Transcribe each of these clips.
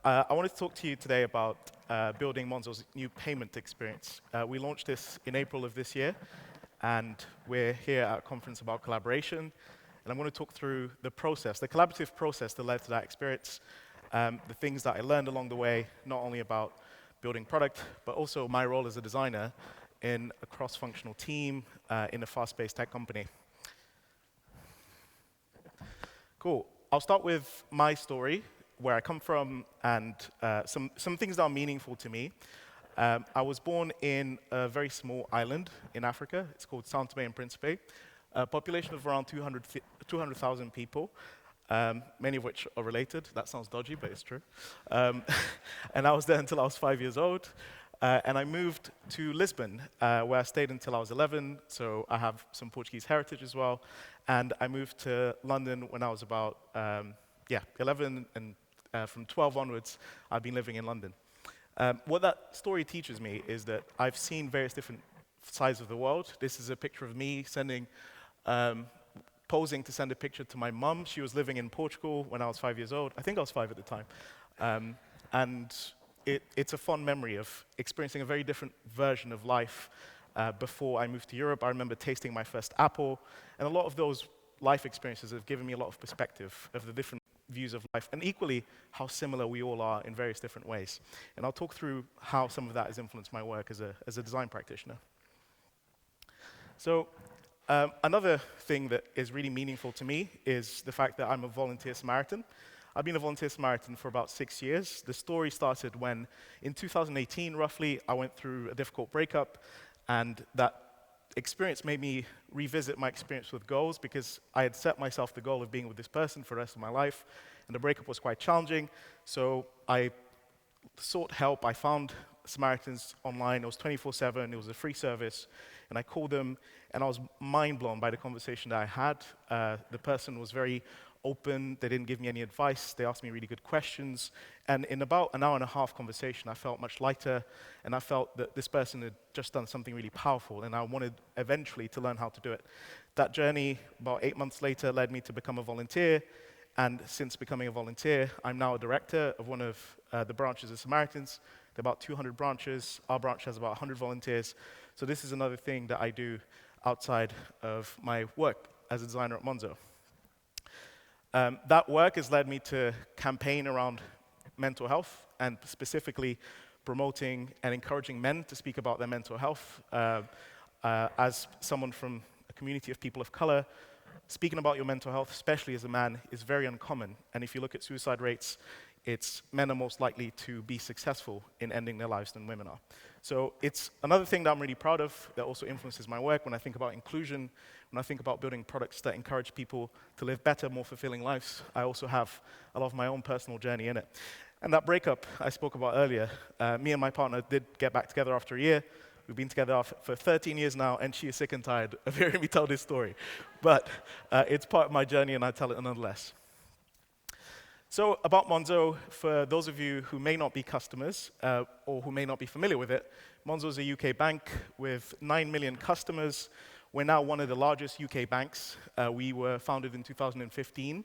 I wanted to talk to you today about building Monzo's new payment experience. We launched this in April of this year, and we're here at a conference about collaboration. And I'm going to talk through the process, the collaborative process that led to that experience, the things that I learned along the way, not only about building product, but also my role as a designer in a cross-functional team in a fast-paced tech company. Cool. I'll start with my story, where I come from, and some things that are meaningful to me. I was born in a very small island in Africa. It's called São Tomé and Príncipe. A population of around 200,000 people, many of which are related. That sounds dodgy, but it's true. And I was there until I was 5 years old. And I moved to Lisbon, where I stayed until I was 11, so I have some Portuguese heritage as well. And I moved to London when I was about 11, and from 12 onwards, I've been living in London. What that story teaches me is that I've seen various different sides of the world. This is a picture of me posing to send a picture to my mum. She was living in Portugal when I was 5 years old. I think I was 5 at the time. And it's a fond memory of experiencing a very different version of life before I moved to Europe. I remember tasting my first apple, and a lot of those life experiences have given me a lot of perspective of the different views of life, and equally how similar we all are in various different ways. And I'll talk through how some of that has influenced my work as a design practitioner. So another thing that is really meaningful to me is the fact that I'm a volunteer Samaritan. I've been a volunteer Samaritan for about 6 years. The story started when, in 2018, roughly, I went through a difficult breakup, and that experience made me revisit my experience with goals, because I had set myself the goal of being with this person for the rest of my life, and the breakup was quite challenging. So I sought help. I found Samaritans online. It was 24/7. It was a free service, and I called them, and I was mind blown by the conversation that I had. The person was very open. They didn't give me any advice. They asked me really good questions. And in about an hour and a half conversation, I felt much lighter, and I felt that this person had just done something really powerful, and I wanted eventually to learn how to do it. That journey, about 8 months later, led me to become a volunteer. And since becoming a volunteer, I'm now a director of one of the branches of Samaritans. There are about 200 branches. Our branch has about 100 volunteers. So this is another thing that I do outside of my work as a designer at Monzo. That work has led me to campaign around mental health, and specifically promoting and encouraging men to speak about their mental health. As someone from a community of people of color, speaking about your mental health, especially as a man, is very uncommon. And if you look at suicide rates, men are most likely to be successful in ending their lives than women are. So it's another thing that I'm really proud of that also influences my work when I think about inclusion, when I think about building products that encourage people to live better, more fulfilling lives. I also have a lot of my own personal journey in it. And that breakup I spoke about earlier, me and my partner did get back together after a year. We've been together for 13 years now, and she is sick and tired of hearing me tell this story. But it's part of my journey, and I tell it nonetheless. So about Monzo, for those of you who may not be customers or who may not be familiar with it, Monzo is a UK bank with 9 million customers. We're now one of the largest UK banks. We were founded in 2015.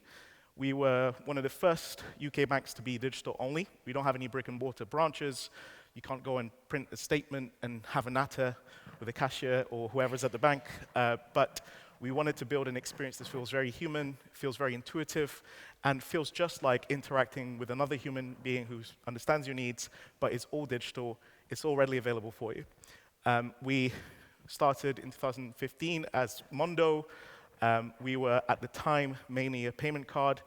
We were one of the first UK banks to be digital only. We don't have any brick and mortar branches. You can't go and print a statement and have a natter with a cashier or whoever's at the bank. But we wanted to build an experience that feels very human, feels very intuitive, and feels just like interacting with another human being who understands your needs, but it's all digital. It's all readily available for you. We started in 2015 as Monzo. We were, at the time, mainly a payment card.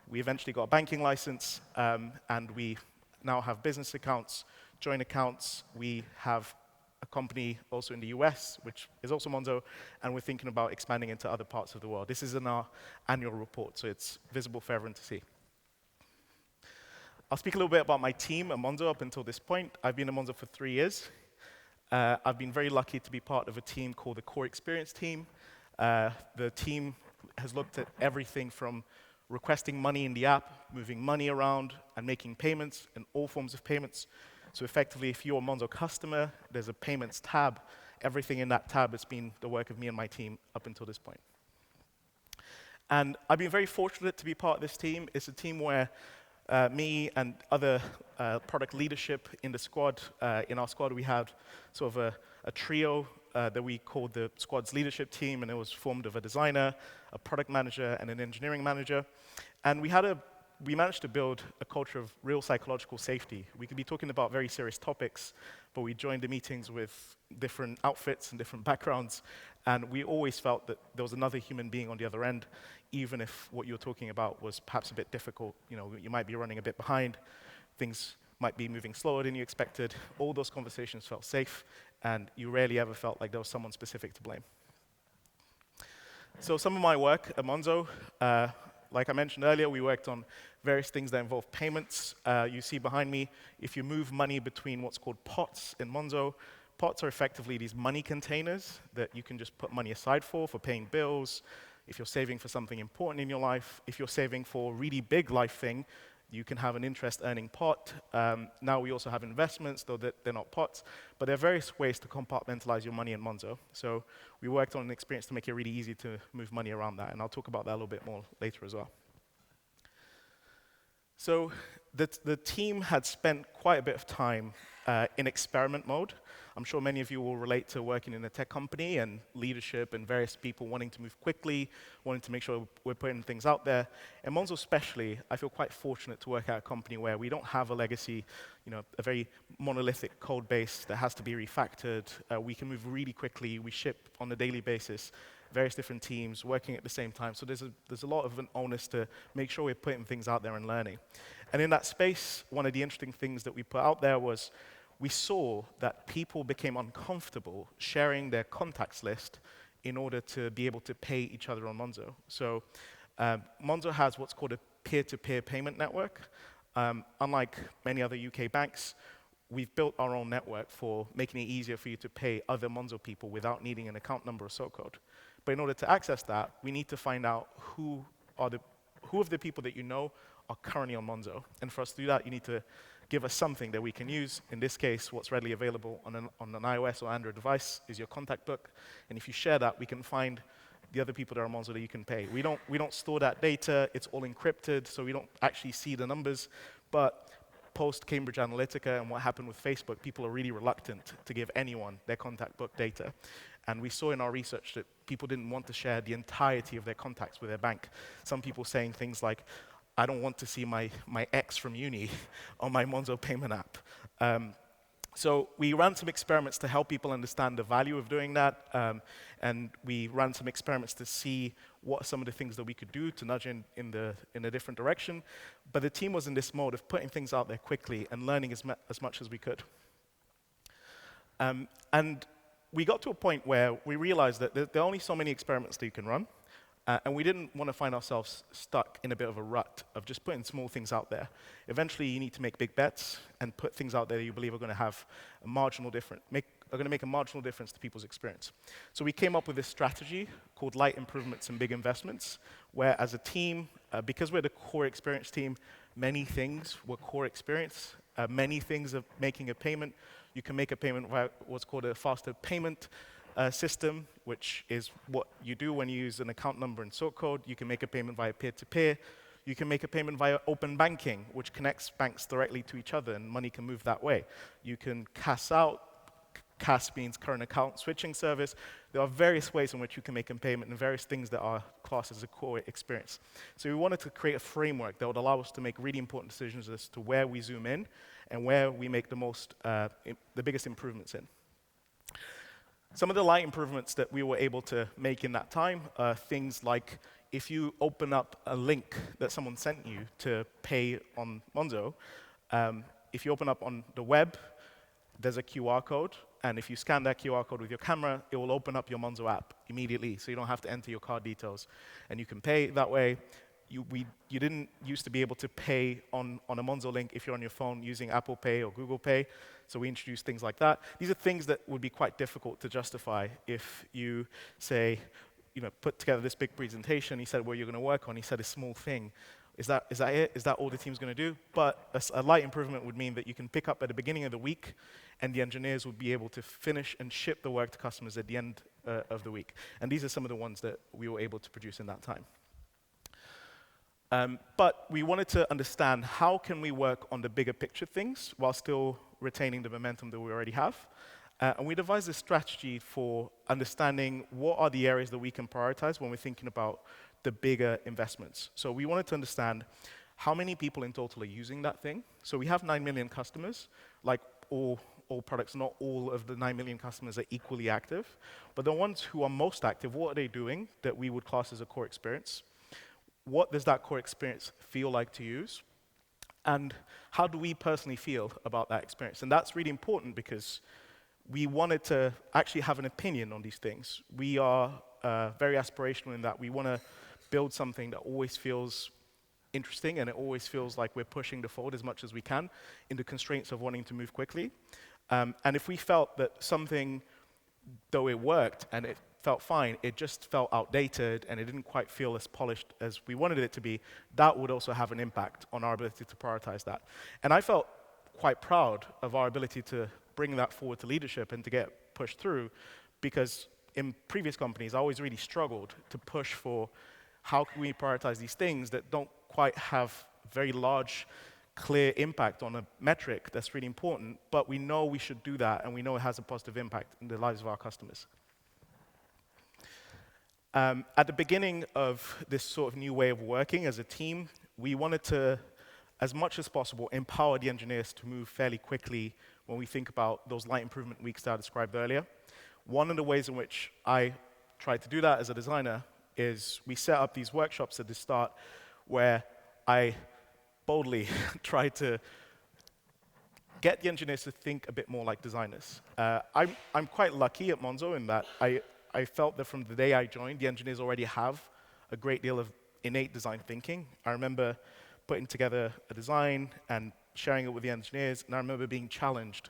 We eventually got a banking license, and we now have business accounts, joint accounts. We have a company also in the US, which is also Monzo, and we're thinking about expanding into other parts of the world. This is in our annual report, so it's visible for everyone to see. I'll speak a little bit about my team at Monzo up until this point. I've been at Monzo for 3 years. I've been very lucky to be part of a team called the Core Experience team. The team has looked at everything from requesting money in the app, moving money around, and making payments, and all forms of payments, So effectively, if you're a Monzo customer, there's a payments tab. Everything in that tab has been the work of me and my team up until this point. And I've been very fortunate to be part of this team. It's a team where me and other product leadership in the squad, in our squad, we had sort of a trio that we called the squad's leadership team, and it was formed of a designer, a product manager, and an engineering manager. And we managed to build a culture of real psychological safety. We could be talking about very serious topics, but we joined the meetings with different outfits and different backgrounds, and we always felt that there was another human being on the other end, even if what you were talking about was perhaps a bit difficult. You know, you might be running a bit behind, things might be moving slower than you expected. All those conversations felt safe, and you rarely ever felt like there was someone specific to blame. So some of my work at Monzo, like I mentioned earlier, we worked on various things that involve payments. You see behind me, if you move money between what's called pots in Monzo, pots are effectively these money containers that you can just put money aside for paying bills, if you're saving for something important in your life, if you're saving for a really big life thing, you can have an interest-earning pot. Now we also have investments, though they're not pots, but there are various ways to compartmentalize your money in Monzo. So we worked on an experience to make it really easy to move money around that, and I'll talk about that a little bit more later as well. So the team had spent quite a bit of time in experiment mode. I'm sure many of you will relate to working in a tech company and leadership and various people wanting to move quickly, wanting to make sure we're putting things out there. And Monzo especially, I feel quite fortunate to work at a company where we don't have a legacy, a very monolithic code base that has to be refactored. We can move really quickly. We ship on a daily basis, various different teams working at the same time. So there's a lot of an onus to make sure we're putting things out there and learning. And in that space, one of the interesting things that we put out there was we saw that people became uncomfortable sharing their contacts list in order to be able to pay each other on Monzo. So Monzo has what's called a peer-to-peer payment network. Unlike many other UK banks, we've built our own network for making it easier for you to pay other Monzo people without needing an account number or SOC code. But in order to access that, we need to find out who of the people that you know are currently on Monzo. And for us to do that, you need to give us something that we can use. In this case, what's readily available on an iOS or Android device is your contact book. And if you share that, we can find the other people that are on Monzo that you can pay. We don't store that data. It's all encrypted, so we don't actually see the numbers. But post-Cambridge Analytica and what happened with Facebook, people are really reluctant to give anyone their contact book data. And we saw in our research that people didn't want to share the entirety of their contacts with their bank. Some people saying things like, I don't want to see my ex from uni on my Monzo payment app. So we ran some experiments to help people understand the value of doing that, and we ran some experiments to see what are some of the things that we could do to nudge in a different direction. But the team was in this mode of putting things out there quickly and learning as much as we could. And we got to a point where we realized that there are only so many experiments that you can run. And we didn't want to find ourselves stuck in a bit of a rut of just putting small things out there. Eventually, you need to make big bets and put things out there that you believe are going to have a marginal difference, are going to make a marginal difference to people's experience. So we came up with this strategy called light improvements and big investments, where as a team, because we're the core experience team, many things were core experience. Many things of making a payment. You can make a payment via what's called a faster payment system, which is what you do when you use an account number and sort code. You can make a payment via peer-to-peer. You can make a payment via open banking, which connects banks directly to each other, and money can move that way. You can cash out. CAS means current account switching service. There are various ways in which you can make a payment and various things that are classed as a core experience. So we wanted to create a framework that would allow us to make really important decisions as to where we zoom in and where we make the biggest improvements in. Some of the light improvements that we were able to make in that time are things like if you open up a link that someone sent you to pay on Monzo, if you open up on the web, there's a QR code, and if you scan that QR code with your camera, it will open up your Monzo app immediately, so you don't have to enter your card details, and you can pay that way. You didn't used to be able to pay on a Monzo link if you're on your phone using Apple Pay or Google Pay, so we introduced things like that. These are things that would be quite difficult to justify if you say, put together this big presentation. He said, what you're going to work on. He said a small thing. is that it? Is that all the team's going to do? But a light improvement would mean that you can pick up at the beginning of the week, and the engineers would be able to finish and ship the work to customers at the end of the week. And these are some of the ones that we were able to produce in that time. But we wanted to understand how can we work on the bigger picture things while still retaining the momentum that we already have. And we devised a strategy for understanding what are the areas that we can prioritize when we're thinking about the bigger investments. So we wanted to understand how many people in total are using that thing. So we have 9 million customers. Like all products, not all of the 9 million customers are equally active. But the ones who are most active, what are they doing that we would class as a core experience? What does that core experience feel like to use? And how do we personally feel about that experience? And that's really important because we wanted to actually have an opinion on these things. We are very aspirational in that we want to build something that always feels interesting and it always feels like we're pushing the forward as much as we can in the constraints of wanting to move quickly. And if we felt that something, though it worked and it felt fine, it just felt outdated and it didn't quite feel as polished as we wanted it to be, that would also have an impact on our ability to prioritize that. And I felt quite proud of our ability to bring that forward to leadership and to get pushed through, because in previous companies, I always really struggled to push for how can we prioritize these things that don't quite have very large, clear impact on a metric that's really important, but we know we should do that and we know it has a positive impact in the lives of our customers. At the beginning of this sort of new way of working as a team, we wanted to, as much as possible, empower the engineers to move fairly quickly when we think about those light improvement weeks that I described earlier. One of the ways in which I tried to do that as a designer is we set up these workshops at the start where I boldly tried to get the engineers to think a bit more like designers. I'm quite lucky at Monzo in that I felt that from the day I joined, the engineers already have a great deal of innate design thinking. I remember putting together a design and sharing it with the engineers, and I remember being challenged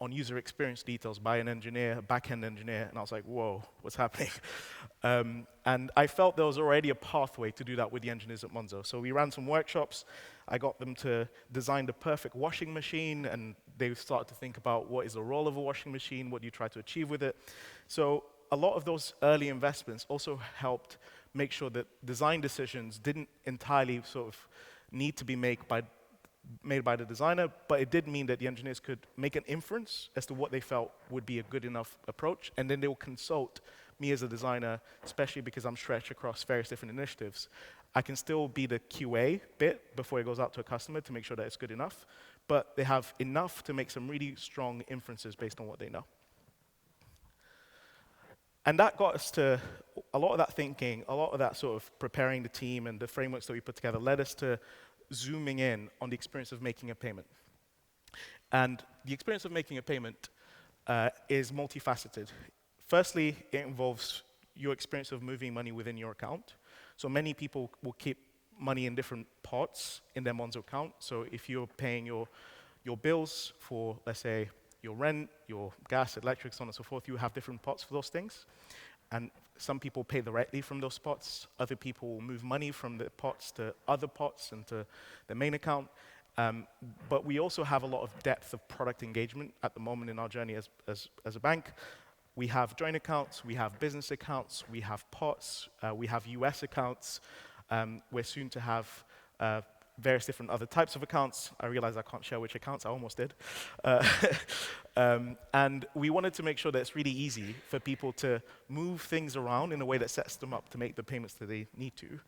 on user experience details by an engineer, a back-end engineer, and I was like, whoa, what's happening? And I felt there was already a pathway to do that with the engineers at Monzo. So we ran some workshops. I got them to design the perfect washing machine, and they started to think about what is the role of a washing machine, what do you try to achieve with it. So a lot of those early investments also helped make sure that design decisions didn't entirely sort of need to be made by the designer, but it did mean that the engineers could make an inference as to what they felt would be a good enough approach, and then they will consult me as a designer, especially because I'm stretched across various different initiatives. I can still be the QA bit before it goes out to a customer to make sure that it's good enough, but they have enough to make some really strong inferences based on what they know. And that got us to a lot of that thinking, a lot of that sort of preparing the team and the frameworks that we put together led us to zooming in on the experience of making a payment. And the experience of making a payment is multifaceted. Firstly, it involves your experience of moving money within your account. So many people will keep money in different pots in their Monzo account. So if you're paying your bills for, let's say, your rent, your gas, electric, so on and so forth, you have different pots for those things. And some people pay directly from those pots. Other people will move money from the pots to other pots and to the main account. But we also have a lot of depth of product engagement at the moment in our journey as a bank. We have joint accounts, we have business accounts, we have pots, we have US accounts. We're soon to have various different other types of accounts. I realize I can't share which accounts, I almost did. And we wanted to make sure that it's really easy for people to move things around in a way that sets them up to make the payments that they need to.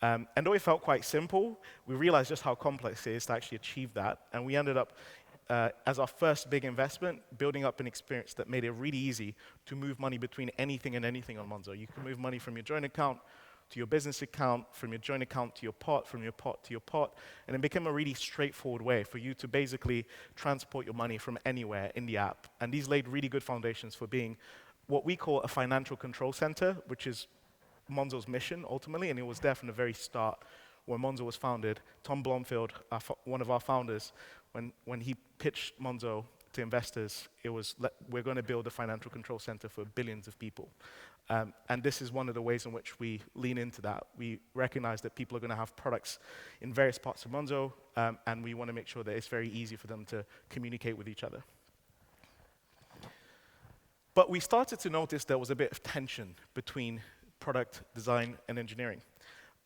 And though it felt quite simple, we realized just how complex it is to actually achieve that. And we ended up, as our first big investment, building up an experience that made it really easy to move money between anything and anything on Monzo. You can move money from your joint account to your business account, from your joint account to your pot, from your pot to your pot, and it became a really straightforward way for you to basically transport your money from anywhere in the app. And these laid really good foundations for being what we call a financial control center, which is Monzo's mission ultimately, and it was there from the very start when Monzo was founded. Tom Blomfield, one of our founders, when he pitched Monzo to investors, it was, we're going to build a financial control center for billions of people. And this is one of the ways in which we lean into that. We recognize that people are going to have products in various parts of Monzo, and we want to make sure that it's very easy for them to communicate with each other. But we started to notice there was a bit of tension between product design and engineering.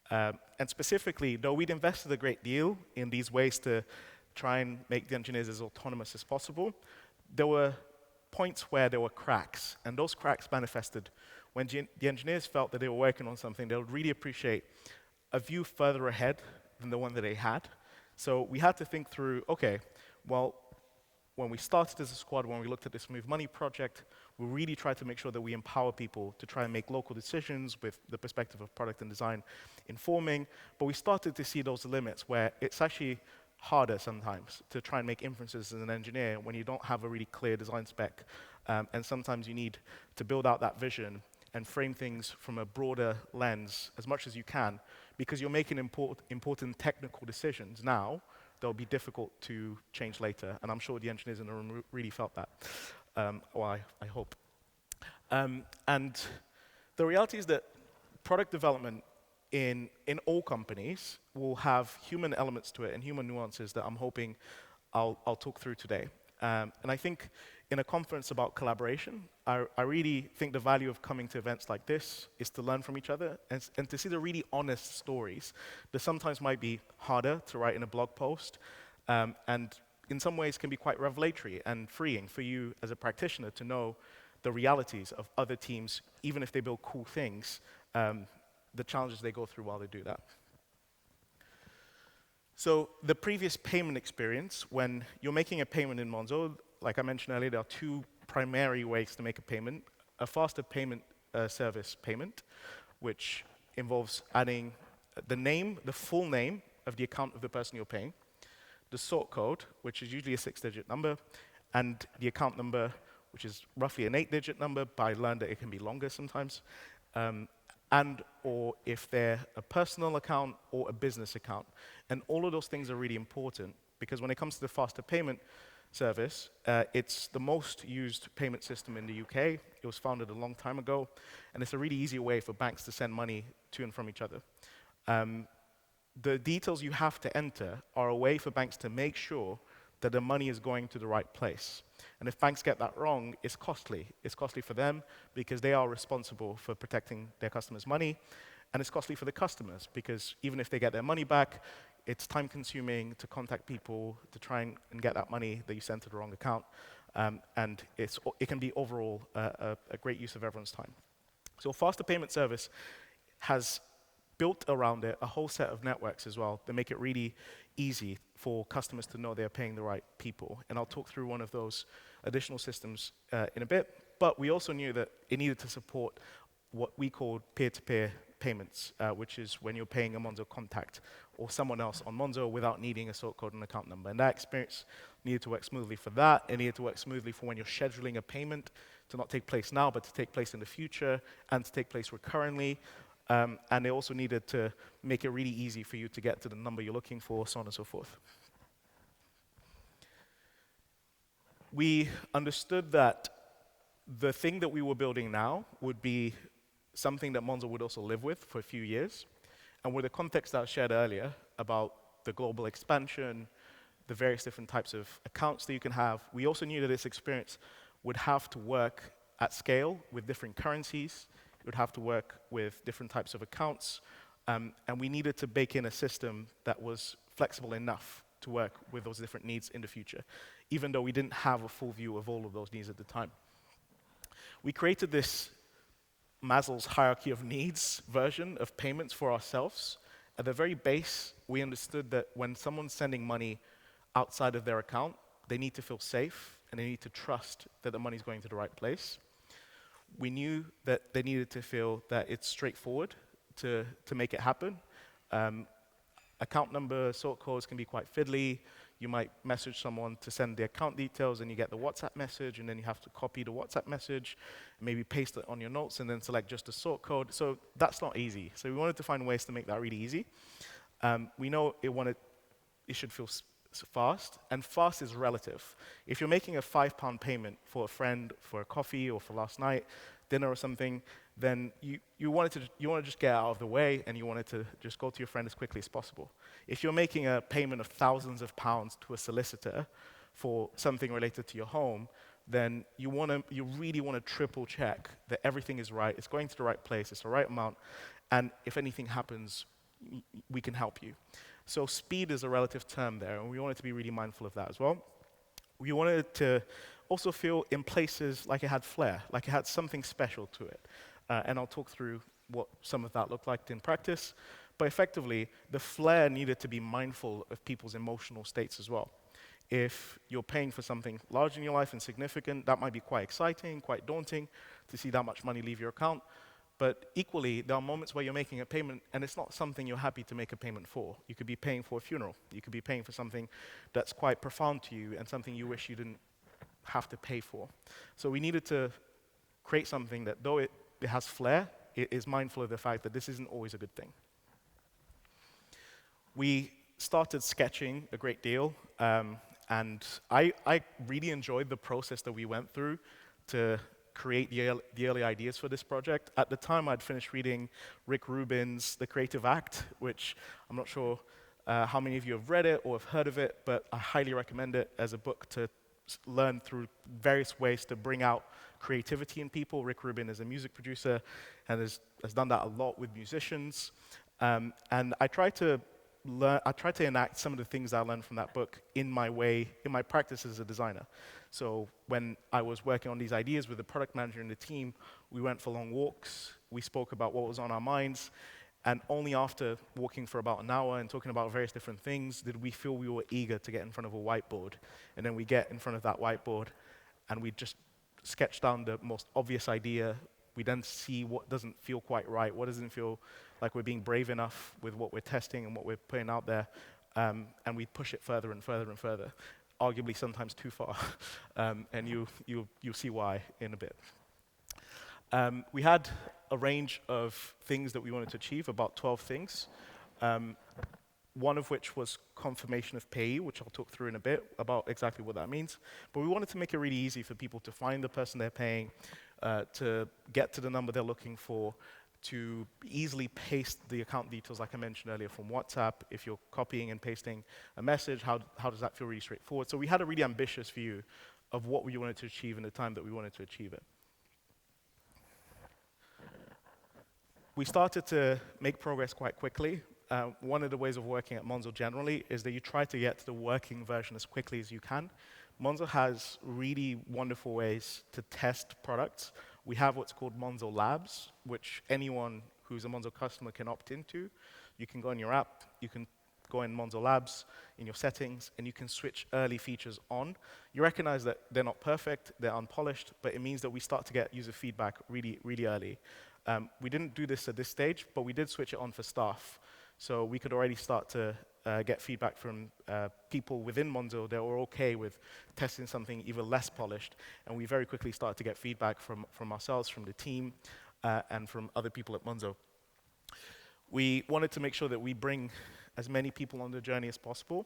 And specifically, though we'd invested a great deal in these ways to try and make the engineers as autonomous as possible, there were points where there were cracks, and those cracks manifested when the engineers felt that they were working on something they would really appreciate a view further ahead than the one that they had. So we had to think through, okay, well, when we started as a squad, when we looked at this Move Money project, we really tried to make sure that we empower people to try and make local decisions with the perspective of product and design informing, but we started to see those limits where it's actually harder sometimes to try and make inferences as an engineer when you don't have a really clear design spec, and sometimes you need to build out that vision and frame things from a broader lens as much as you can, because you're making important technical decisions now that will be difficult to change later, and I'm sure the engineers in the room really felt that. Well, I hope. And the reality is that product development in all companies will have human elements to it and human nuances that I'm hoping I'll talk through today. And I think in a conference about collaboration, I really think the value of coming to events like this is to learn from each other and to see the really honest stories that sometimes might be harder to write in a blog post, and in some ways can be quite revelatory and freeing for you as a practitioner to know the realities of other teams, even if they build cool things, the challenges they go through while they do that. So the previous payment experience, when you're making a payment in Monzo, like I mentioned earlier, there are two primary ways to make a payment. A faster payment service payment, which involves adding the full name of the account of the person you're paying, the sort code, which is usually a 6-digit number, and the account number, which is roughly an 8-digit number, but I learned that it can be longer sometimes, and or if they're a personal account or a business account. And all of those things are really important, because when it comes to the faster payment service, it's the most used payment system in the UK. It was founded a long time ago, and it's a really easy way for banks to send money to and from each other. The details you have to enter are a way for banks to make sure that the money is going to the right place. And if banks get that wrong, it's costly. It's costly for them because they are responsible for protecting their customers' money, and it's costly for the customers because even if they get their money back, it's time-consuming to contact people to try and get that money that you sent to the wrong account, and it can be overall a great use of everyone's time. So faster payment service has built around it a whole set of networks as well that make it really easy for customers to know they're paying the right people. And I'll talk through one of those additional systems in a bit. But we also knew that it needed to support what we called peer-to-peer payments, which is when you're paying a Monzo contact or someone else on Monzo without needing a sort code and account number. And that experience needed to work smoothly for that. It needed to work smoothly for when you're scheduling a payment to not take place now, but to take place in the future and to take place recurrently. And they also needed to make it really easy for you to get to the number you're looking for, so on and so forth. We understood that the thing that we were building now would be something that Monzo would also live with for a few years. And with the context that I shared earlier about the global expansion, the various different types of accounts that you can have, we also knew that this experience would have to work at scale with different currencies. It would have to work with different types of accounts, and we needed to bake in a system that was flexible enough to work with those different needs in the future, even though we didn't have a full view of all of those needs at the time. We created this Maslow's hierarchy of needs version of payments for ourselves. At the very base, we understood that when someone's sending money outside of their account, they need to feel safe and they need to trust that the money's going to the right place. We knew that they needed to feel that it's straightforward to make it happen. Account number, sort codes can be quite fiddly. You might message someone to send the account details and you get the WhatsApp message, and then you have to copy the WhatsApp message, maybe paste it on your notes and then select just the sort code. So that's not easy. So we wanted to find ways to make that really easy. We know it should feel fast, and fast is relative. If you're making a £5 payment for a friend for a coffee or for last night, dinner or something, then you want to just get out of the way and you want it to just go to your friend as quickly as possible. If you're making a payment of thousands of pounds to a solicitor for something related to your home, then you really want to triple check that everything is right, it's going to the right place, it's the right amount, and if anything happens, we can help you. So speed is a relative term there, and we wanted to be really mindful of that as well. We wanted it to also feel in places like it had flair, like it had something special to it. And I'll talk through what some of that looked like in practice. But effectively, the flair needed to be mindful of people's emotional states as well. If you're paying for something large in your life and significant, that might be quite exciting, quite daunting to see that much money leave your account. But equally, there are moments where you're making a payment and it's not something you're happy to make a payment for. You could be paying for a funeral. You could be paying for something that's quite profound to you and something you wish you didn't have to pay for. So we needed to create something that, though it has flair, it is mindful of the fact that this isn't always a good thing. We started sketching a great deal, and I really enjoyed the process that we went through to create the early ideas for this project. At the time, I'd finished reading Rick Rubin's The Creative Act, which I'm not sure how many of you have read it or have heard of it, but I highly recommend it as a book to learn through various ways to bring out creativity in people. Rick Rubin is a music producer and has done that a lot with musicians. And I tried to enact some of the things I learned from that book in my practice as a designer. So when I was working on these ideas with the product manager and the team, we went for long walks, we spoke about what was on our minds, and only after walking for about an hour and talking about various different things did we feel we were eager to get in front of a whiteboard. And then we get in front of that whiteboard and we just sketch down the most obvious idea. We then see what doesn't feel quite right, what doesn't feel like we're being brave enough with what we're testing and what we're putting out there, and we push it further and further and further, arguably sometimes too far, and you'll see why in a bit. We had a range of things that we wanted to achieve, about 12 things, one of which was confirmation of payee, which I'll talk through in a bit about exactly what that means. But we wanted to make it really easy for people to find the person they're paying, to get to the number they're looking for, to easily paste the account details, like I mentioned earlier, from WhatsApp. If you're copying and pasting a message, how does that feel really straightforward? So we had a really ambitious view of what we wanted to achieve in the time that we wanted to achieve it. We started to make progress quite quickly. One of the ways of working at Monzo generally is that you try to get to the working version as quickly as you can. Monzo has really wonderful ways to test products. We have what's called Monzo Labs, which anyone who's a Monzo customer can opt into. You can go in your app, you can go in Monzo Labs, in your settings, and you can switch early features on. You recognize that they're not perfect, they're unpolished, but it means that we start to get user feedback really, really early. We didn't do this at this stage, but we did switch it on for staff. So we could already start to get feedback from people within Monzo that were okay with testing something even less polished. And we very quickly started to get feedback from ourselves, from the team, and from other people at Monzo. We wanted to make sure that we bring as many people on the journey as possible.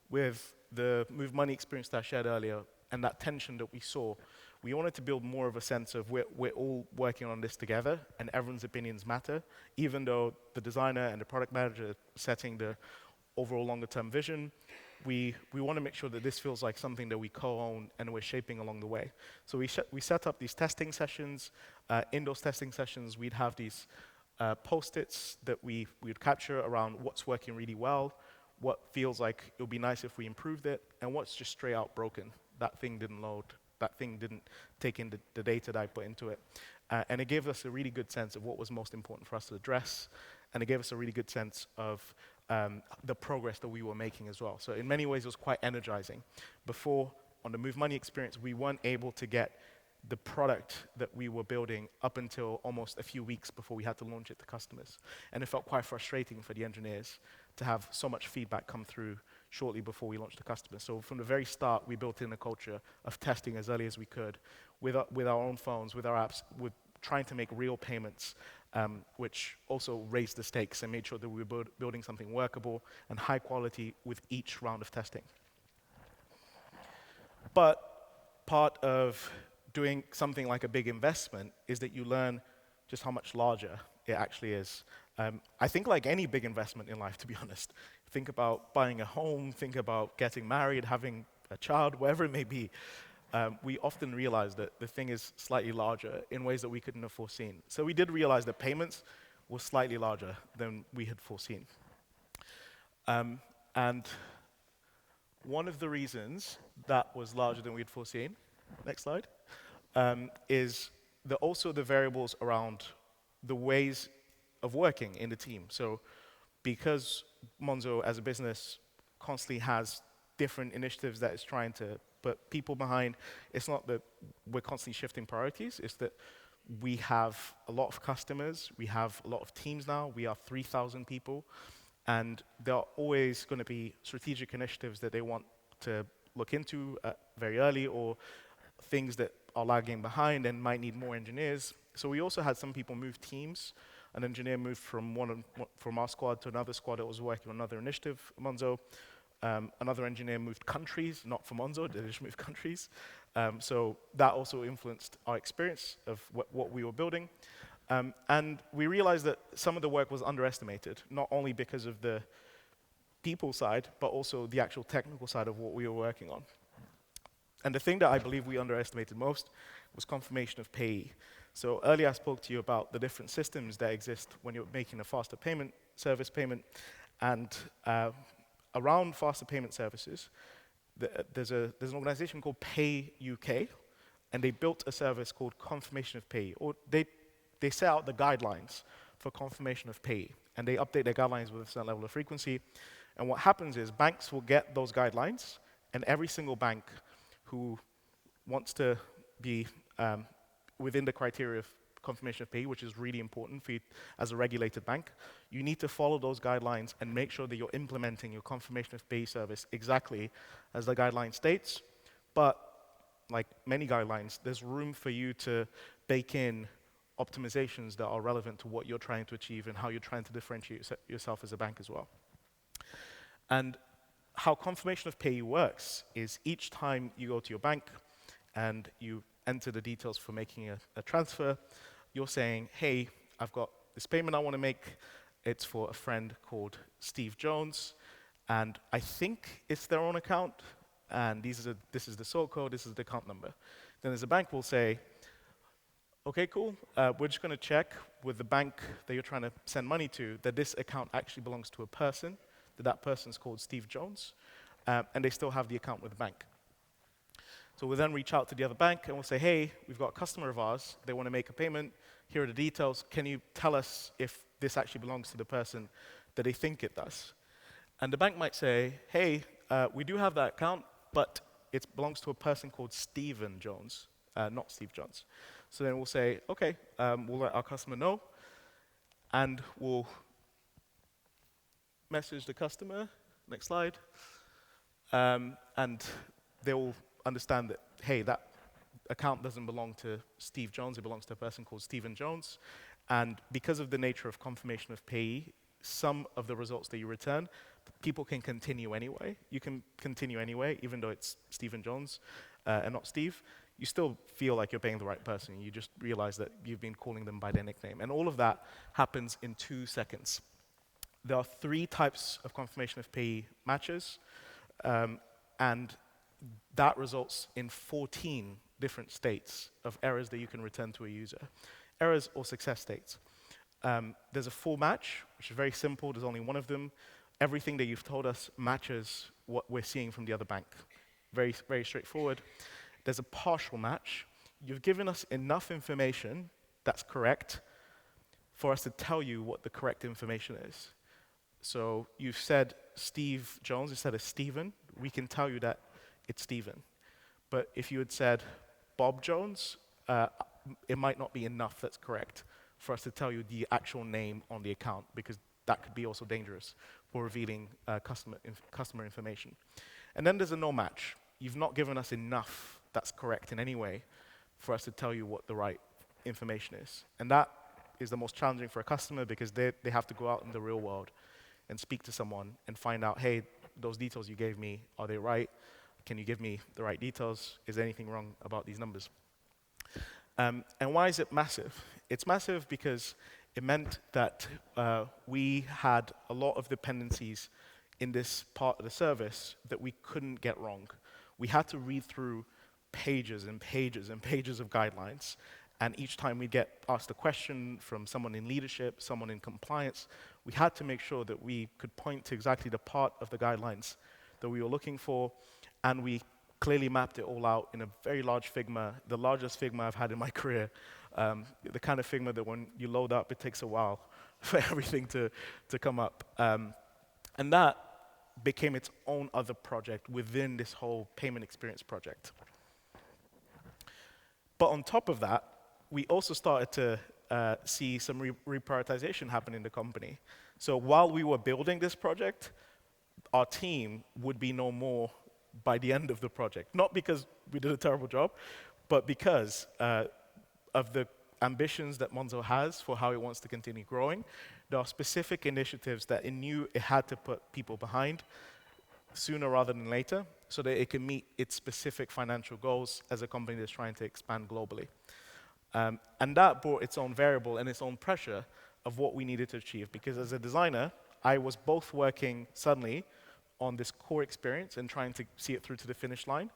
With the Move Money experience that I shared earlier and that tension that we saw, we wanted to build more of a sense of we're all working on this together and everyone's opinions matter, even though the designer and the product manager are setting the overall longer-term vision. We want to make sure that this feels like something that we co-own and we're shaping along the way. So we set up these testing sessions. In those testing sessions, we'd have these post-its that we'd capture around what's working really well, what feels like it would be nice if we improved it, and what's just straight out broken. That thing didn't load. That thing didn't take in the data that I put into it. And it gave us a really good sense of what was most important for us to address, and it gave us a really good sense of the progress that we were making as well. So in many ways, it was quite energizing. Before, on the Move Money experience, we weren't able to get the product that we were building up until almost a few weeks before we had to launch it to customers. And it felt quite frustrating for the engineers to have so much feedback come through shortly before we launched to customers. So from the very start, we built in a culture of testing as early as we could with our own phones, with our apps, with trying to make real payments, which also raised the stakes and made sure that we were building something workable and high quality with each round of testing. But part of doing something like a big investment is that you learn just how much larger it actually is. I think like any big investment in life, to be honest, think about buying a home, think about getting married, having a child, whatever it may be, we often realize that the thing is slightly larger in ways that we couldn't have foreseen. So we did realize that payments were slightly larger than we had foreseen. And one of the reasons that was larger than we had foreseen, next slide, is also the variables around the ways of working in the team. So because Monzo as a business constantly has different initiatives that it's trying to put people behind, it's not that we're constantly shifting priorities, it's that we have a lot of customers, we have a lot of teams now, we are 3,000 people, and there are always going to be strategic initiatives that they want to look into very early, or things that are lagging behind and might need more engineers. So we also had some people move teams. An engineer moved from our squad to another squad that was working on another initiative, Monzo. Another engineer moved countries, not for Monzo, they just moved countries. So that also influenced our experience of what we were building. And we realized that some of the work was underestimated, not only because of the people side, but also the actual technical side of what we were working on. And the thing that I believe we underestimated most was confirmation of payee. So earlier I spoke to you about the different systems that exist when you're making a faster payment service payment. And around faster payment services, there's an organization called Pay UK, and they built a service called confirmation of payee. Or they set out the guidelines for confirmation of payee, and they update their guidelines with a certain level of frequency. And what happens is banks will get those guidelines, and every single bank who wants to be within the criteria of confirmation of payee, which is really important for you as a regulated bank, you need to follow those guidelines and make sure that you're implementing your confirmation of payee service exactly as the guideline states. But like many guidelines, there's room for you to bake in optimizations that are relevant to what you're trying to achieve and how you're trying to differentiate yourself as a bank as well. And how confirmation of payee works is each time you go to your bank and you enter the details for making a transfer, you're saying, hey, I've got this payment I want to make. It's for a friend called Steve Jones, and I think it's their own account, and this is the sort code, this is the account number. Then as a bank will say, okay, cool, we're just going to check with the bank that you're trying to send money to that this account actually belongs to a person, that person's called Steve Jones, and they still have the account with the bank. So we'll then reach out to the other bank and we'll say, hey, we've got a customer of ours, they want to make a payment, here are the details, can you tell us if this actually belongs to the person that they think it does? And the bank might say, hey, we do have that account, but it belongs to a person called Stephen Jones, not Steve Jones. So then we'll say, okay, we'll let our customer know, and we'll message the customer, next slide, and they will understand that, hey, that account doesn't belong to Steve Jones, it belongs to a person called Stephen Jones. And because of the nature of confirmation of payee, some of the results that you return, people can continue anyway. You can continue anyway, even though it's Stephen Jones and not Steve. You still feel like you're paying the right person. You just realize that you've been calling them by their nickname. And all of that happens in 2 seconds. There are 3 types of confirmation of payee matches, and that results in 14 different states of errors that you can return to a user. Errors or success states. There's a full match, which is very simple. There's only one of them. Everything that you've told us matches what we're seeing from the other bank. Very, very straightforward. There's a partial match. You've given us enough information that's correct for us to tell you what the correct information is. So you've said Steve Jones instead of Stephen. We can tell you that it's Stephen. But if you had said Bob Jones, it might not be enough that's correct for us to tell you the actual name on the account, because that could be also dangerous for revealing customer information. And then there's a no match. You've not given us enough that's correct in any way for us to tell you what the right information is. And that is the most challenging for a customer, because they have to go out in the real world and speak to someone and find out, hey, those details you gave me, are they right? Can you give me the right details? Is there anything wrong about these numbers? And why is it massive? It's massive because it meant that we had a lot of dependencies in this part of the service that we couldn't get wrong. We had to read through pages and pages and pages of guidelines, and each time we get asked a question from someone in leadership, someone in compliance, we had to make sure that we could point to exactly the part of the guidelines that we were looking for, and we clearly mapped it all out in a very large Figma, the largest Figma I've had in my career, the kind of Figma that when you load up, it takes a while for everything to come up. And that became its own other project within this whole payment experience project. But on top of that, we also started to see some reprioritization happen in the company. So while we were building this project, our team would be no more by the end of the project. Not because we did a terrible job, but because of the ambitions that Monzo has for how it wants to continue growing. There are specific initiatives that it knew it had to put people behind sooner rather than later so that it can meet its specific financial goals as a company that's trying to expand globally. And that brought its own variable and its own pressure of what we needed to achieve. Because as a designer, I was both working suddenly on this core experience and trying to see it through to the finish line.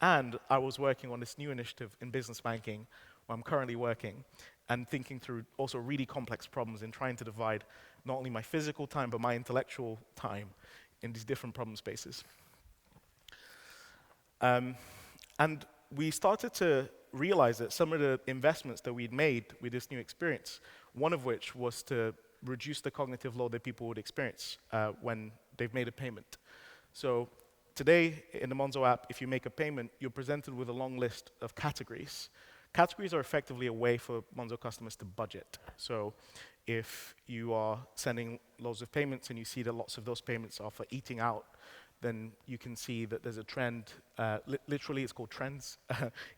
And I was working on this new initiative in business banking, where I'm currently working, and thinking through also really complex problems and trying to divide not only my physical time, but my intellectual time in these different problem spaces. And we started to realize that some of the investments that we'd made with this new experience, one of which was to reduce the cognitive load that people would experience when they've made a payment. So today, in the Monzo app, if you make a payment, you're presented with a long list of categories. Categories are effectively a way for Monzo customers to budget. So if you are sending loads of payments and you see that lots of those payments are for eating out, then you can see that there's a trend, literally it's called trends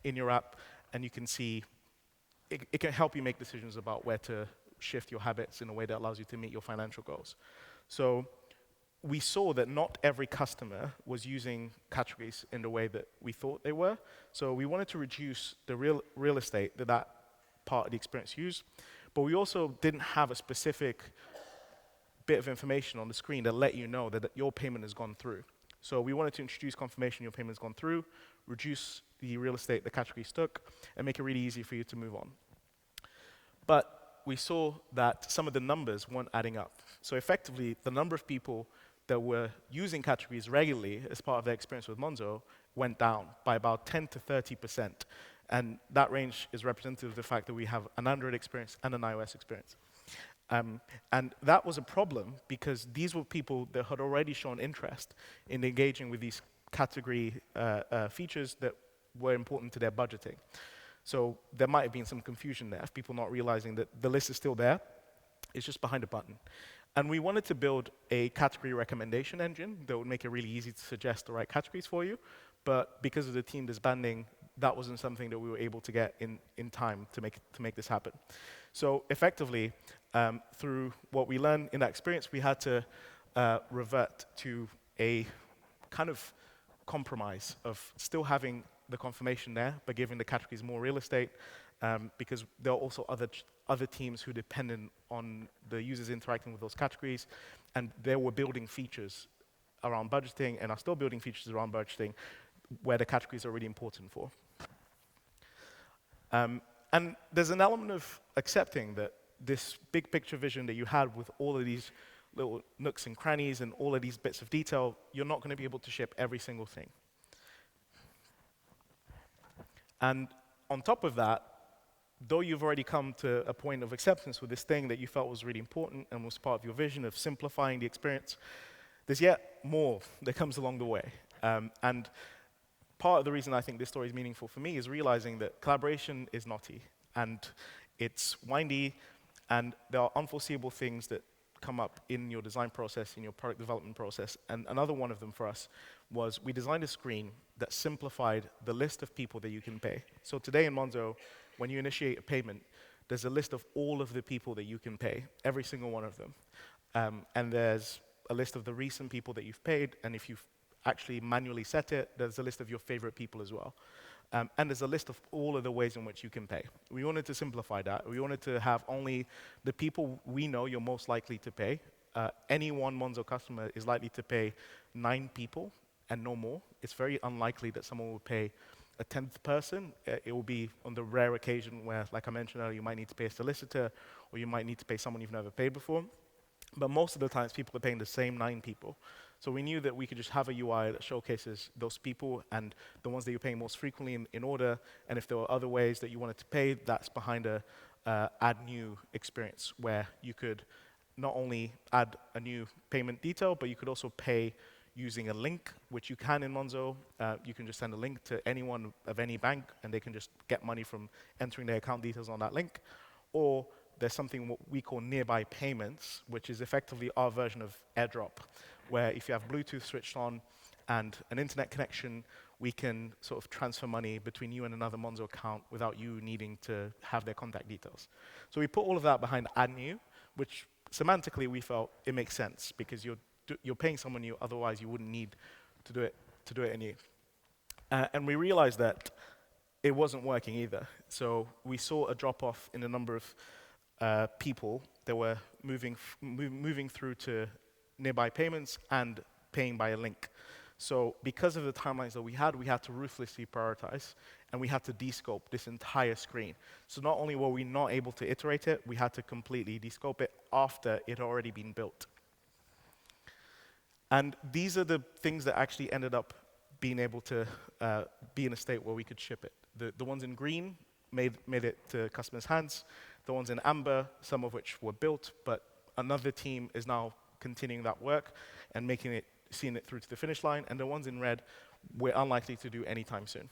in your app, and you can see, it can help you make decisions about where to shift your habits in a way that allows you to meet your financial goals. So we saw that not every customer was using categories in the way that we thought they were. So we wanted to reduce the real estate that part of the experience used, but we also didn't have a specific bit of information on the screen that let you know that your payment has gone through. So we wanted to introduce confirmation your payment has gone through, reduce the real estate the categories took, and make it really easy for you to move on. But we saw that some of the numbers weren't adding up. So effectively, the number of people that were using categories regularly as part of their experience with Monzo went down by about 10 to 30%. And that range is representative of the fact that we have an Android experience and an iOS experience. And that was a problem because these were people that had already shown interest in engaging with these category features that were important to their budgeting. So there might have been some confusion there of people not realizing that the list is still there, it's just behind a button. And we wanted to build a category recommendation engine that would make it really easy to suggest the right categories for you, but because of the team disbanding, that wasn't something that we were able to get in time to make this happen. So effectively, through what we learned in that experience, we had to revert to a kind of compromise of still having the confirmation there, but giving the categories more real estate, because there are also other teams who depended on the users interacting with those categories, and they were building features around budgeting and are still building features around budgeting where the categories are really important for. And there's an element of accepting that this big picture vision that you had with all of these little nooks and crannies and all of these bits of detail, you're not going to be able to ship every single thing. And on top of that, though you've already come to a point of acceptance with this thing that you felt was really important and was part of your vision of simplifying the experience, there's yet more that comes along the way. And part of the reason I think this story is meaningful for me is realizing that collaboration is knotty, and it's windy, and there are unforeseeable things that come up in your design process, in your product development process. And another one of them for us was we designed a screen that simplified the list of people that you can pay. So today in Monzo, when you initiate a payment, there's a list of all of the people that you can pay, every single one of them. And there's a list of the recent people that you've paid, and if you've actually manually set it. There's a list of your favorite people as well. And there's a list of all of the ways in which you can pay. We wanted to simplify that. We wanted to have only the people we know you're most likely to pay. Any one Monzo customer is likely to pay 9 people and no more. It's very unlikely that someone will pay a 10th person. It will be on the rare occasion where, like I mentioned earlier, you might need to pay a solicitor or you might need to pay someone you've never paid before. But most of the times, people are paying the same 9 people. So we knew that we could just have a UI that showcases those people and the ones that you're paying most frequently in order. And if there were other ways that you wanted to pay, that's behind a add new experience where you could not only add a new payment detail, but you could also pay using a link, which you can in Monzo. You can just send a link to anyone of any bank, and they can just get money from entering their account details on that link. Or there's something what we call nearby payments, which is effectively our version of AirDrop, where if you have Bluetooth switched on and an internet connection, we can sort of transfer money between you and another Monzo account without you needing to have their contact details. So we put all of that behind Add New, which semantically we felt it makes sense because you're paying someone new, otherwise you wouldn't need to do it anew. And we realized that it wasn't working either. So we saw a drop-off in the number of people that were moving through to nearby payments and paying by a link. So because of the timelines that we had to ruthlessly prioritize, and we had to descope this entire screen. So not only were we not able to iterate it, we had to completely descope it after it had already been built. And these are the things that actually ended up being able to be in a state where we could ship it. The ones in green made it to customers' hands. The ones in amber, some of which were built, but another team is now continuing that work and seeing it through to the finish line. And the ones in red, we're unlikely to do anytime soon.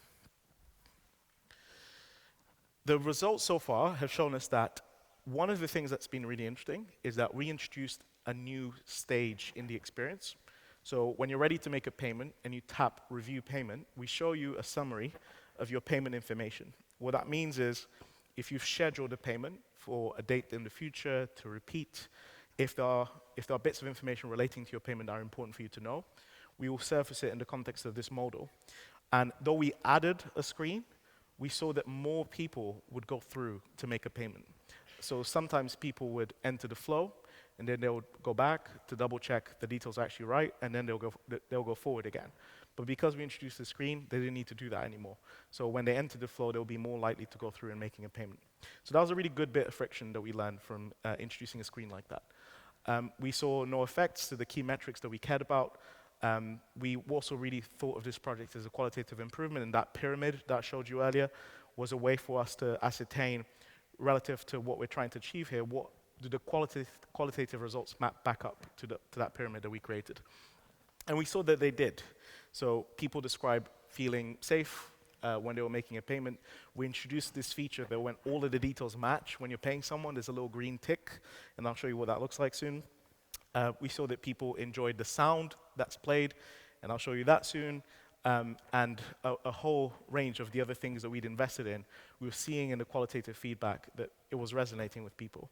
The results so far have shown us that one of the things that's been really interesting is that we introduced a new stage in the experience. So when you're ready to make a payment and you tap Review Payment, we show you a summary of your payment information. What that means is if you've scheduled a payment for a date in the future to repeat, if there are bits of information relating to your payment that are important for you to know, we will surface it in the context of this model. And though we added a screen, we saw that more people would go through to make a payment. So sometimes people would enter the flow, and then they'll go back to double check the details are actually right, and then they'll go forward again. But because we introduced the screen, they didn't need to do that anymore. So when they enter the flow, they'll be more likely to go through and making a payment. So that was a really good bit of friction that we learned from introducing a screen like that. We saw no effects to the key metrics that we cared about. We also really thought of this project as a qualitative improvement, and that pyramid that I showed you earlier was a way for us to ascertain, relative to what we're trying to achieve here, what do the qualitative results map back up to that pyramid that we created. And we saw that they did. So people describe feeling safe when they were making a payment. We introduced this feature that when all of the details match, when you're paying someone, there's a little green tick, and I'll show you what that looks like soon. We saw that people enjoyed the sound that's played, and I'll show you that soon. And a whole range of the other things that we'd invested in, we were seeing in the qualitative feedback that it was resonating with people.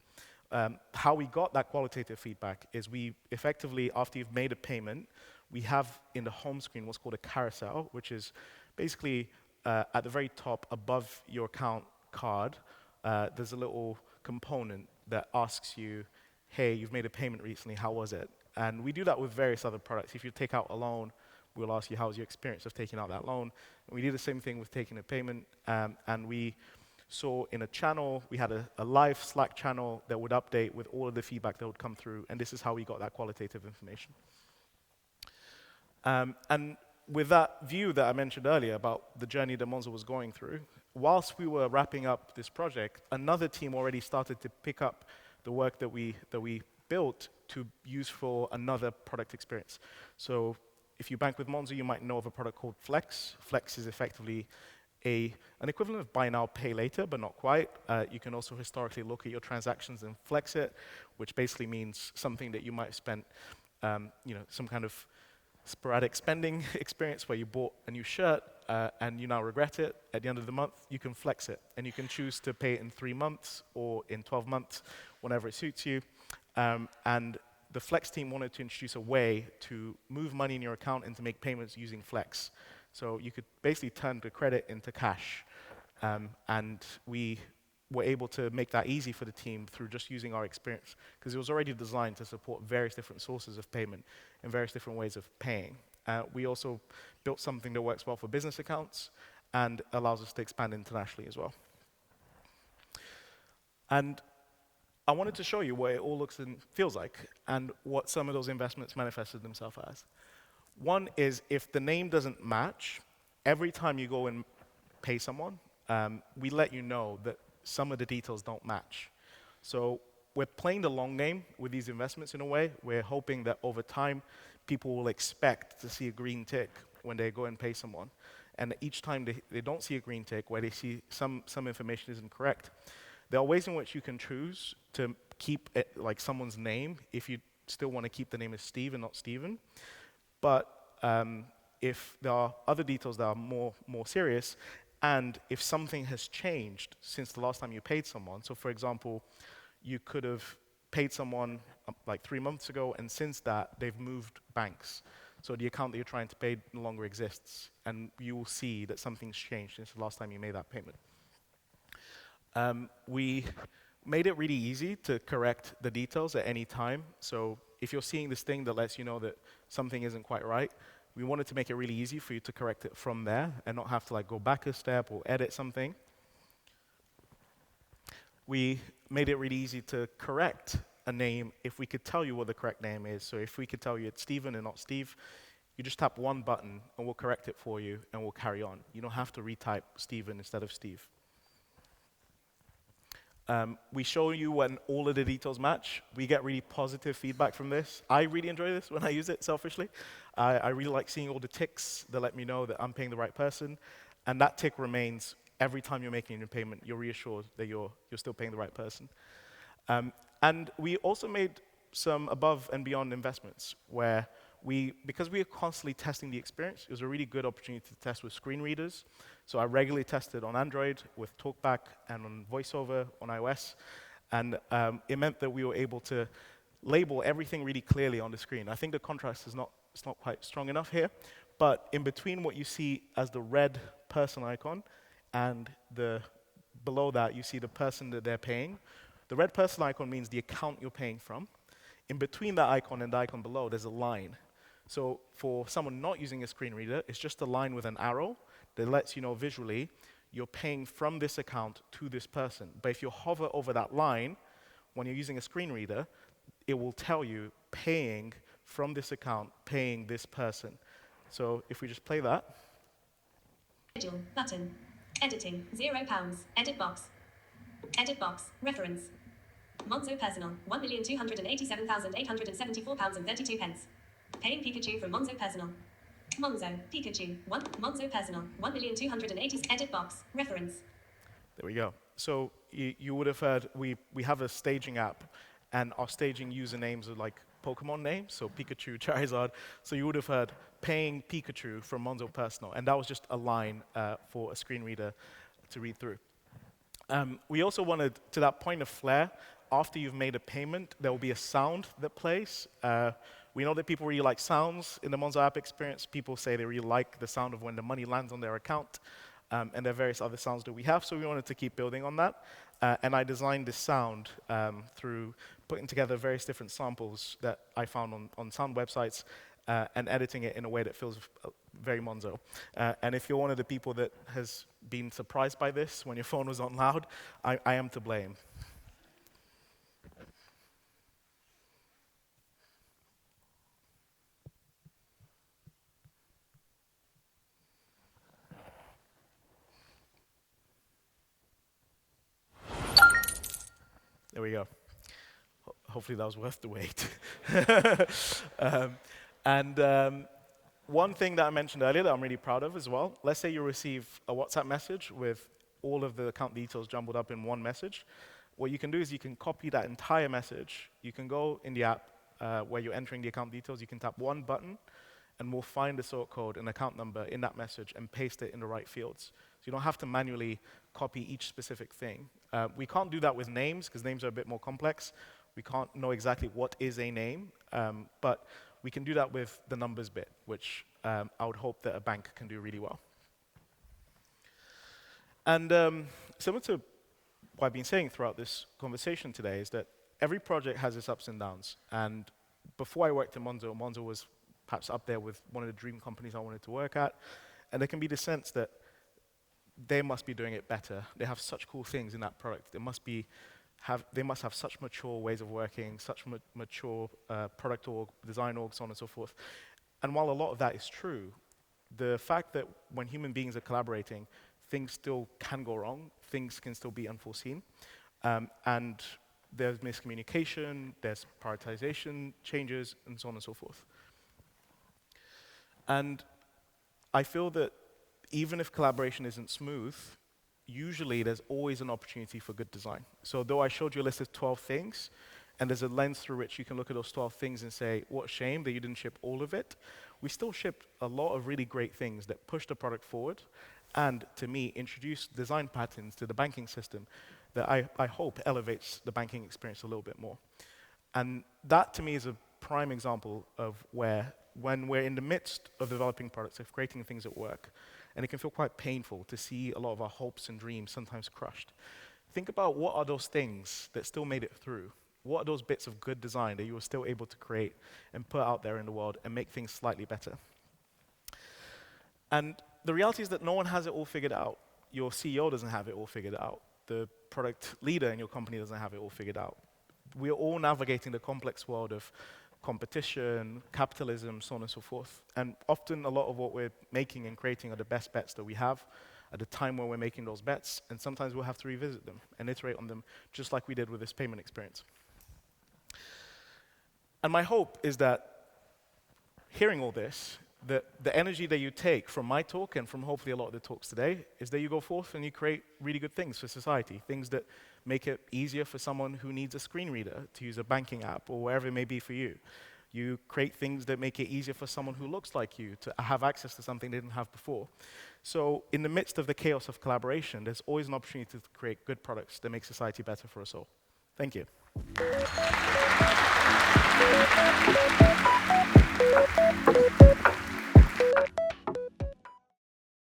How we got that qualitative feedback is we effectively, after you've made a payment, we have in the home screen what's called a carousel, which is basically at the very top above your account card, there's a little component that asks you, hey, you've made a payment recently, how was it? And we do that with various other products. If you take out a loan, we'll ask you, how's your experience of taking out that loan? And we did the same thing with taking a payment, and we saw in a channel, we had a live Slack channel that would update with all of the feedback that would come through, and this is how we got that qualitative information. And with that view that I mentioned earlier about the journey that Monzo was going through, whilst we were wrapping up this project, another team already started to pick up the work that we built to use for another product experience. So if you bank with Monzo, you might know of a product called Flex. Flex is effectively an equivalent of buy now, pay later, but not quite. You can also historically look at your transactions and flex it, which basically means something that you might have spent, some kind of sporadic spending experience where you bought a new shirt and you now regret it. At the end of the month, you can flex it, and you can choose to pay it in 3 months or in 12 months, whenever it suits you. And the Flex team wanted to introduce a way to move money in your account and to make payments using Flex. So you could basically turn the credit into cash. And we were able to make that easy for the team through just using our experience, because it was already designed to support various different sources of payment and various different ways of paying. We also built something that works well for business accounts and allows us to expand internationally as well. And I wanted to show you what it all looks and feels like and what some of those investments manifested themselves as. One is, if the name doesn't match, every time you go and pay someone, we let you know that some of the details don't match. So we're playing the long game with these investments in a way. We're hoping that over time, people will expect to see a green tick when they go and pay someone. And each time they don't see a green tick, where they see some information isn't correct, there are ways in which you can choose to keep it, like someone's name, if you still want to keep the name as Steve and not Stephen. But if there are other details that are more serious, and if something has changed since the last time you paid someone, so for example, you could have paid someone like 3 months ago, and since that, they've moved banks. So the account that you're trying to pay no longer exists, and you will see that something's changed since the last time you made that payment. We made it really easy to correct the details at any time. So if you're seeing this thing that lets you know that something isn't quite right, we wanted to make it really easy for you to correct it from there and not have to like go back a step or edit something. We made it really easy to correct a name if we could tell you what the correct name is. So if we could tell you it's Stephen and not Steve, you just tap one button and we'll correct it for you and we'll carry on. You don't have to retype Stephen instead of Steve. We show you when all of the details match. We get really positive feedback from this. I really enjoy this when I use it, selfishly. I really like seeing all the ticks that let me know that I'm paying the right person. And that tick remains every time you're making a payment. You're reassured that you're still paying the right person. And we also made some above and beyond investments where because we are constantly testing the experience, it was a really good opportunity to test with screen readers. So I regularly tested on Android with TalkBack and on VoiceOver on iOS. And it meant that we were able to label everything really clearly on the screen. I think the contrast is not quite strong enough here. But in between what you see as the red person icon and below that, you see the person that they're paying. The red person icon means the account you're paying from. In between that icon and the icon below, there's a line. So for someone not using a screen reader, it's just a line with an arrow that lets you know visually you're paying from this account to this person. But if you hover over that line, when you're using a screen reader, it will tell you paying from this account, paying this person. So if we just play that. Schedule button. Editing £0. Edit box. Edit box. Reference. Monzo personal £1,287,874.32. Paying Pikachu from Monzo personal. Monzo Pikachu 1 Monzo personal 1,280. Edit box. Reference. There we go. So you would have heard we have a staging app, and our staging usernames are like Pokemon names, so Pikachu, Charizard. So you would have heard paying Pikachu from Monzo personal, and that was just a line for a screen reader to read through. We also wanted, to that point of flair, after you've made a payment, there will be a sound that plays. We know that people really like sounds in the Monzo app experience. People say they really like the sound of when the money lands on their account, and there are various other sounds that we have, so we wanted to keep building on that. And I designed this sound through putting together various different samples that I found on sound websites and editing it in a way that feels very Monzo. And if you're one of the people that has been surprised by this when your phone was on loud, I am to blame. There we go. Hopefully that was worth the wait. One thing that I mentioned earlier that I'm really proud of as well, let's say you receive a WhatsApp message with all of the account details jumbled up in one message. What you can do is you can copy that entire message. You can go in the app where you're entering the account details. You can tap one button, and we'll find the sort code and account number in that message and paste it in the right fields. So you don't have to manually copy each specific thing. We can't do that with names, because names are a bit more complex. We can't know exactly what is a name, but we can do that with the numbers bit, which I would hope that a bank can do really well. And similar to what I've been saying throughout this conversation today is that every project has its ups and downs. And before I worked at Monzo, Monzo was perhaps up there with one of the dream companies I wanted to work at. And there can be the sense that they must be doing it better. They have such cool things in that product. They must have such mature ways of working, such mature product org, design org, so on and so forth. And while a lot of that is true, the fact that when human beings are collaborating, things still can go wrong, things can still be unforeseen, and there's miscommunication, there's prioritization changes, and so on and so forth. And I feel that even if collaboration isn't smooth, usually there's always an opportunity for good design. So though I showed you a list of 12 things, and there's a lens through which you can look at those 12 things and say, what a shame that you didn't ship all of it, we still shipped a lot of really great things that push the product forward, and to me, introduce design patterns to the banking system that I hope elevates the banking experience a little bit more. And that, to me, is a prime example of where, when we're in the midst of developing products, of creating things at work, and it can feel quite painful to see a lot of our hopes and dreams sometimes crushed. Think about what are those things that still made it through? What are those bits of good design that you were still able to create and put out there in the world and make things slightly better? And the reality is that no one has it all figured out. Your CEO doesn't have it all figured out. The product leader in your company doesn't have it all figured out. We are all navigating the complex world of competition, capitalism, so on and so forth. And often a lot of what we're making and creating are the best bets that we have at the time when we're making those bets, and sometimes we'll have to revisit them and iterate on them, just like we did with this payment experience. And my hope is that hearing all this, that the energy that you take from my talk and from hopefully a lot of the talks today is that you go forth and you create really good things for society, things that make it easier for someone who needs a screen reader to use a banking app or wherever it may be for you. You create things that make it easier for someone who looks like you to have access to something they didn't have before. So in the midst of the chaos of collaboration, there's always an opportunity to create good products that make society better for us all. Thank you.